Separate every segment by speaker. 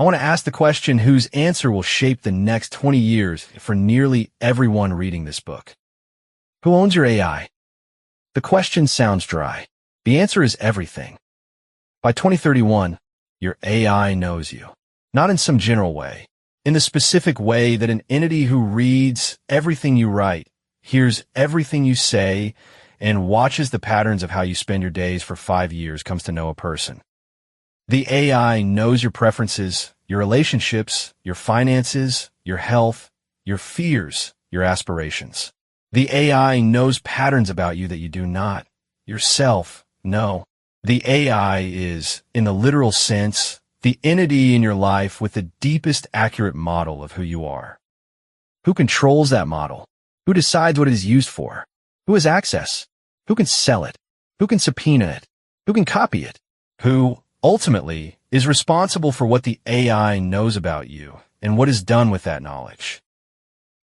Speaker 1: I want to ask the question whose answer will shape the next 20 years for nearly everyone reading this book. Who owns your AI? The question sounds dry. The answer is everything. By 2031, your AI knows you. Not in some general way. In the specific way that an entity who reads everything you write, hears everything you say, and watches the patterns of how you spend your days for 5 years comes to know a person. The AI knows your preferences, your relationships, your finances, your health, your fears, your aspirations. The AI knows patterns about you that you do not, yourself, know. The AI is, in the literal sense, the entity in your life with the deepest accurate model of who you are. Who controls that model? Who decides what it is used for? Who has access? Who can sell it? Who can subpoena it? Who can copy it? Who, ultimately, is responsible for what the AI knows about you and what is done with that knowledge?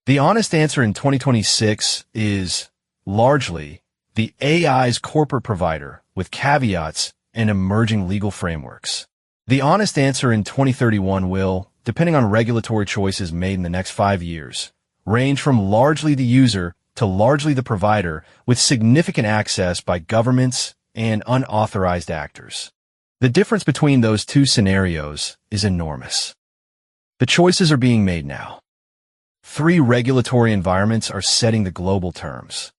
Speaker 1: The honest answer in 2026 is, largely, the AI's corporate provider with caveats and emerging legal frameworks. The honest answer in 2031 will, depending on regulatory choices made in the next 5 years, range from largely the user to largely the provider with significant access by governments and unauthorized actors. The difference between those two scenarios is enormous. The choices are being made now. 3 regulatory environments are setting the global terms.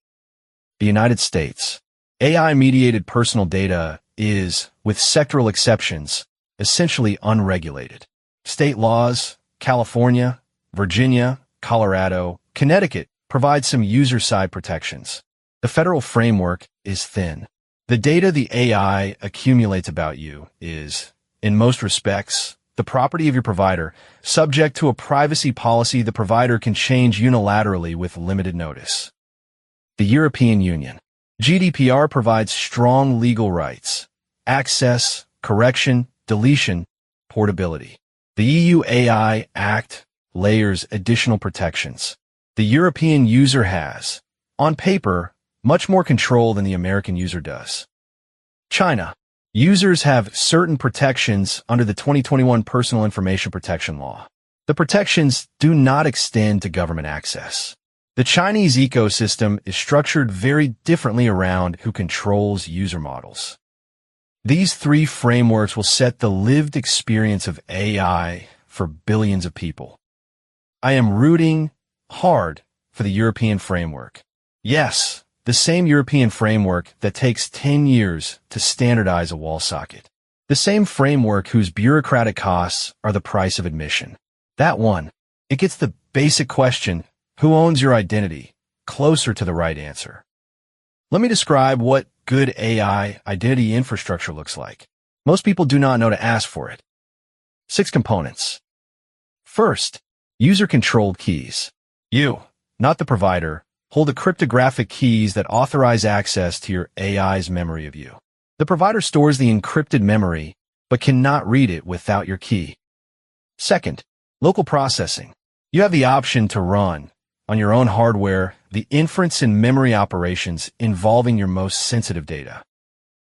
Speaker 1: The United States. AI-mediated personal data is, with sectoral exceptions, essentially unregulated. State laws, California, Virginia, Colorado, Connecticut, provide some user-side protections. The federal framework is thin. The data the AI accumulates about you is, in most respects, the property of your provider, subject to a privacy policy the provider can change unilaterally with limited notice. The European Union. GDPR provides strong legal rights: access, correction, deletion, portability. The EU AI Act layers additional protections. The European user has, on paper, much more control than the American user does. China. Users have certain protections under the 2021 Personal Information Protection Law. The protections do not extend to government access. The Chinese ecosystem is structured very differently around who controls user models. These 3 frameworks will set the lived experience of AI for billions of people. I am rooting hard for the European framework. Yes, the same European framework that takes 10 years to standardize a wall socket. The same framework whose bureaucratic costs are the price of admission. That one. It gets the basic question, who owns your identity, closer to the right answer. Let me describe what good AI identity infrastructure looks like. Most people do not know to ask for it. 6 components. First, user-controlled keys. You, not the provider, hold the cryptographic keys that authorize access to your AI's memory of you. The provider stores the encrypted memory, but cannot read it without your key. Second, local processing. You have the option to run, on your own hardware, the inference and memory operations involving your most sensitive data.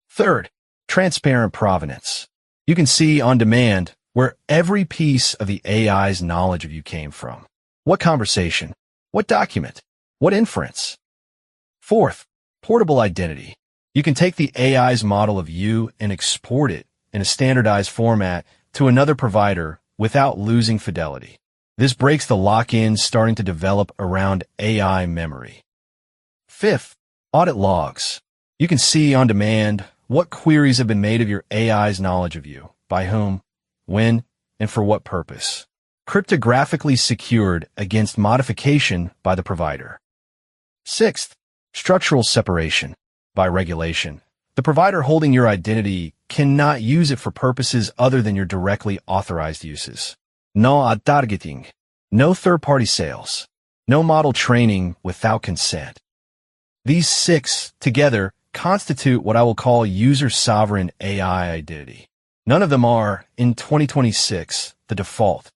Speaker 1: Third, transparent provenance. You can see on demand where every piece of the AI's knowledge of you came from. What conversation? What document? What inference? Fourth, portable identity. You can take the AI's model of you and export it in a standardized format to another provider without losing fidelity. This breaks the lock-ins starting to develop around AI memory. Fifth, audit logs. You can see on demand what queries have been made of your AI's knowledge of you, by whom, when, and for what purpose. Cryptographically secured against modification by the provider. Sixth, structural separation. By regulation, the provider holding your identity cannot use it for purposes other than your directly authorized uses. No targeting, no third-party sales, no model training without consent. These 6 together constitute what I will call user-sovereign AI identity. None of them are, in 2026, the default.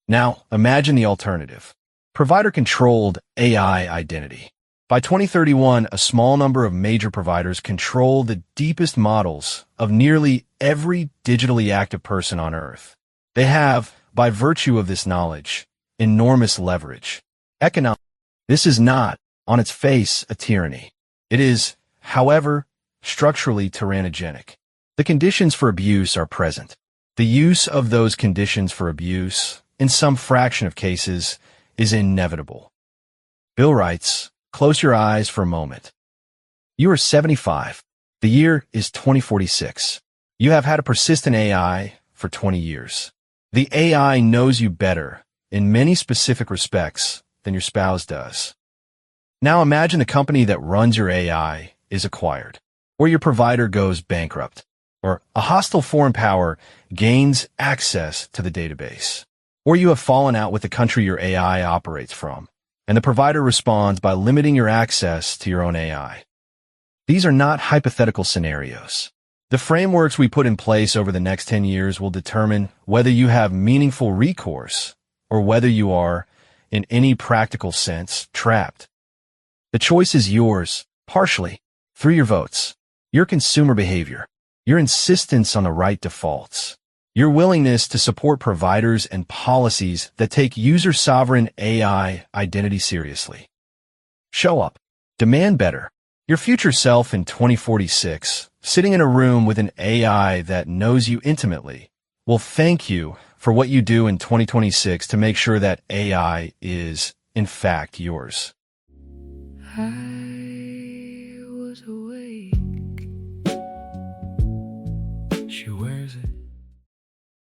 Speaker 1: Now, imagine the alternative. Provider-controlled AI identity. By 2031, a small number of major providers control the deepest models of nearly every digitally active person on Earth. They have, by virtue of this knowledge, enormous leverage. Economic. This is not, on its face, a tyranny. It is, however, structurally tyrannogenic. The conditions for abuse are present. The use of those conditions for abuse, in some fraction of cases, is inevitable. Bill writes, close your eyes for a moment. You are 75. The year is 2046. You have had a persistent AI for 20 years. The AI knows you better, in many specific respects, than your spouse does. Now imagine the company that runs your AI is acquired, or your provider goes bankrupt, or a hostile foreign power gains access to the database, or you have fallen out with the country your AI operates from, and the provider responds by limiting your access to your own AI. These are not hypothetical scenarios. The frameworks we put in place over the next 10 years will determine whether you have meaningful recourse or whether you are, in any practical sense, trapped. The choice is yours, partially, through your votes, your consumer behavior, your insistence on the right defaults, your willingness to support providers and policies that take user-sovereign AI identity seriously. Show up. Demand better. Your future self in 2046, sitting in a room with an AI that knows you intimately, will thank you for what you do in 2026 to make sure that AI is, in fact, yours.
Speaker 2: I was awake. She wears it